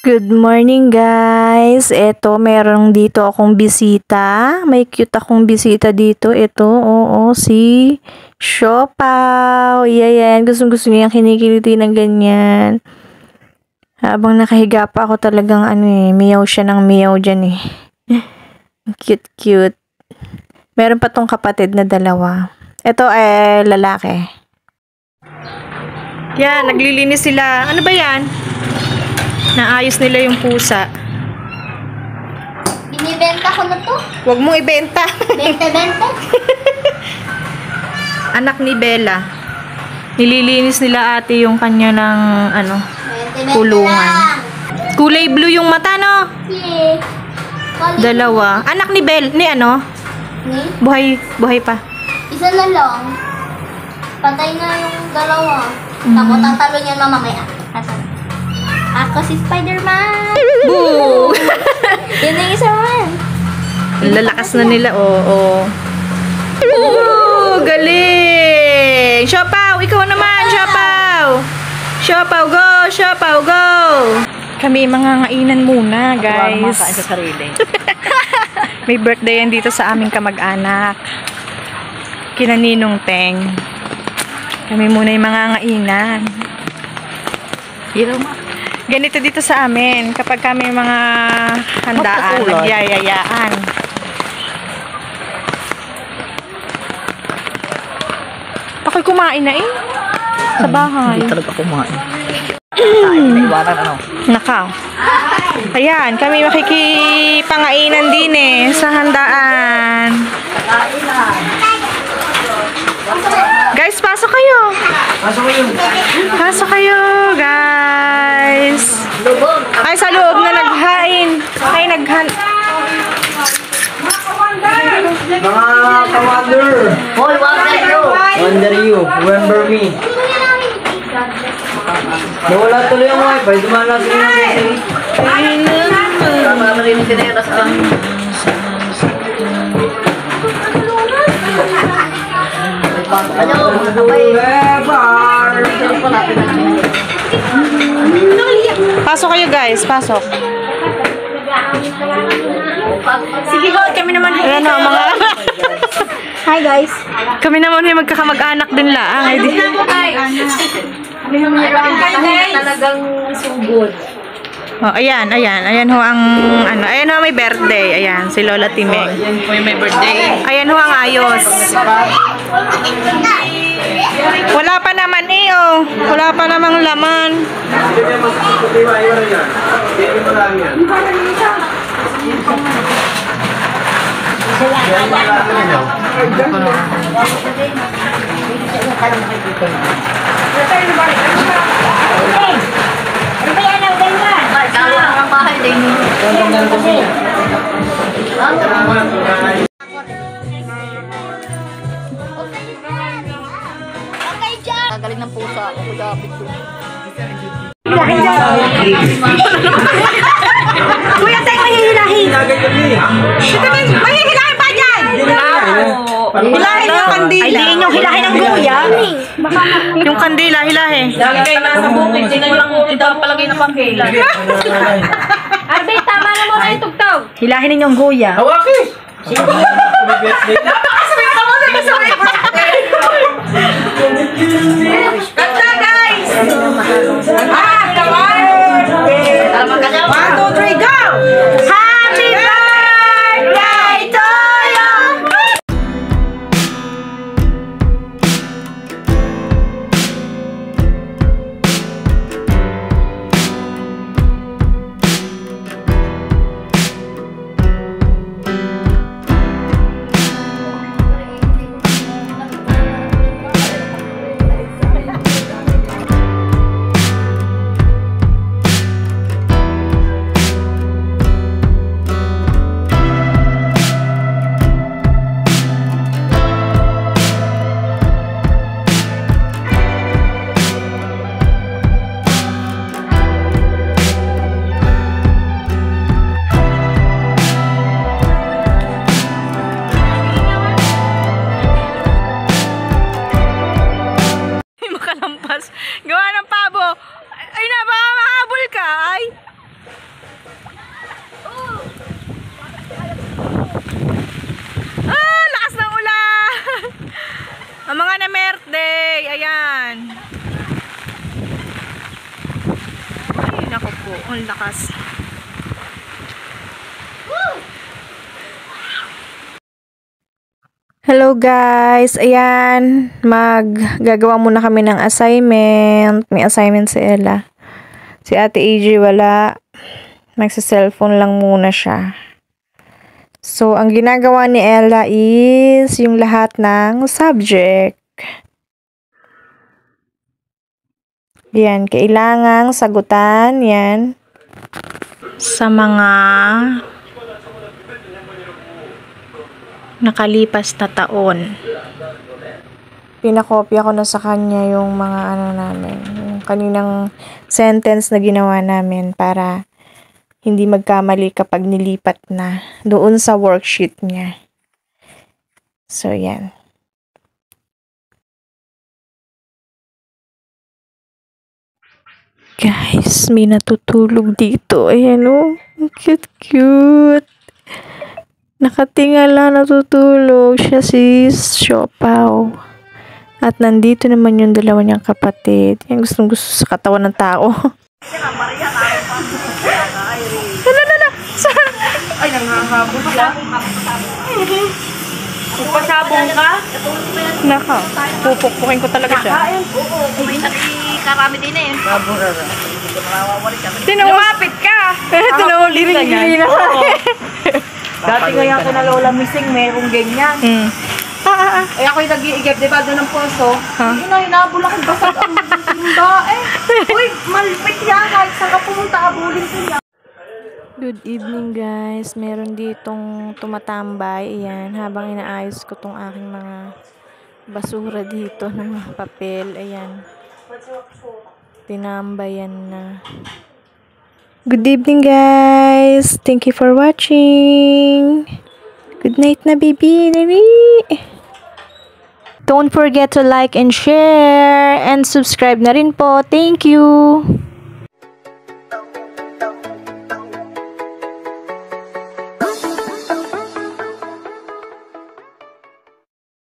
Good morning guys. Ito, meron dito akong bisita. May cute akong bisita dito. Ito, oo, si Siopaw. Yan. Gusto niya kinikiliti ng ganyan. Habang nakahiga pa ako talagang miyaw siya ng miyaw dyan eh. Cute. Meron pa tong kapatid na dalawa. Ito ay lalaki. Yan, naglilinis sila. Ano ba yan? Naayos nila yung pusa. Binibenta ko na to. Huwag mong ibenta. Benta. Anak ni Bella. Nililinis nila ate yung kanya ng kulungan. Kulay blue yung mata, no? Yes. Dalawa. Anak ni Bella. Ni ano? Ni? Buhay pa. Isa na lang. Patay na yung dalawa. Ako, tatalo niyan mamamaya. Asan? Ako si Spider-Man! Boo! Yun na yung isa man. Lalakas na nila, oo. Galing! Siopaw! Ikaw naman, Siopaw! Siopaw, go! Siopaw, go! Kami mga ngainan muna, guys. Makain sa sarili. May birthday yan dito sa aming kamag-anak. Kina Ninong Teng. Kami muna yung mga ngainan. Ganito dito sa amin, kapag kami mga handaan, nagyayayaan. Ako'y kumain na sa bahay. Hindi talaga kumain. Nakaw. Ayan, kami makikipangainan din sa handaan. Guys, pasok kayo. Pasok kayo, guys. Ay, sa loob na naghain. Ay, Mga commander! Hoy, Wonder you, remember me. Nawala tuloy ang wifi, dumala sila ng message. marinig ka na yun. Pasok kayo, guys. Pasok. Sige ho, kami naman. Ayan o, mga... Hi guys. Kami naman yung magkakamag-anak din lang. Ay, di... Talagang sugod. Oh, ayan ho ang ayan ho may birthday. Ayan, si Lola Timeng. Yan po yung may birthday. Ayan ho ang ayos. Wala pa naman oh. Wala pa namang laman. Ang bahay din. Okay, Jack! Gagaling ng pusa. Ako kuyapit ko. Kuya, tayo mahihilahin. Mahihilahin pa dyan! Hilahin yung kandila. Ay, yung hilahin ng guya. Yung kandila, hilahin. Lagi kayo nasa bukid. Tinan lang ito palagay na pangkila. Arbe, tama na mo na yung tugtog. Hilahin ninyong guya. Hawaki! Kanta, guys! One, 2, 3, go! Happy birthday to you! Gawa ng pabo. Ay na, baka mahabol ka, ay. birthday! Ayan. Ay, naku po. Ang lakas. Hello guys! Ayan. Gagawa muna kami ng assignment. May assignment si Ella. Si Ate AJ wala. Magsa-cellphone lang muna siya. So, ang ginagawa ni Ella is yung lahat ng subject. Yan, kailangang sagutan yan sa mga nakalipas na taon. Pinakopya ko na sa kanya yung mga namin, yung kaninang sentence na ginawa namin para hindi magkamali kapag nilipat na doon sa worksheet niya. So, yan. Guys, may natutulog dito. Ayan o. Cute. Nakatingala, natutulog. Siya si Siopaw. At nandito naman yung dalawa niyang kapatid. Yan gustong-gusto sa katawan ng tao. Ay, nanghahabol siya. Magpasabong ka? Naka, pupukpukin ko talaga siya. Karami din eh. Lumapit ka! Tinuli rin niya. Dati nga yata na Lola Missing, merong ganyan. Ay ako'y nag-iigib, diba, doon ng poso. Hinabol akong basag ang simba eh. Uy, malpit yan. Saan ka pumunta? Abulin ko yan. Good evening guys. Meron ditong tumatambay. Ayan, habang inaayos ko tong aking mga basura dito ng mga papel. Ayan. Tinambayan na. Good evening guys. Thank you for watching. Good night na baby. Don't forget to like and share and subscribe na rin po. Thank you.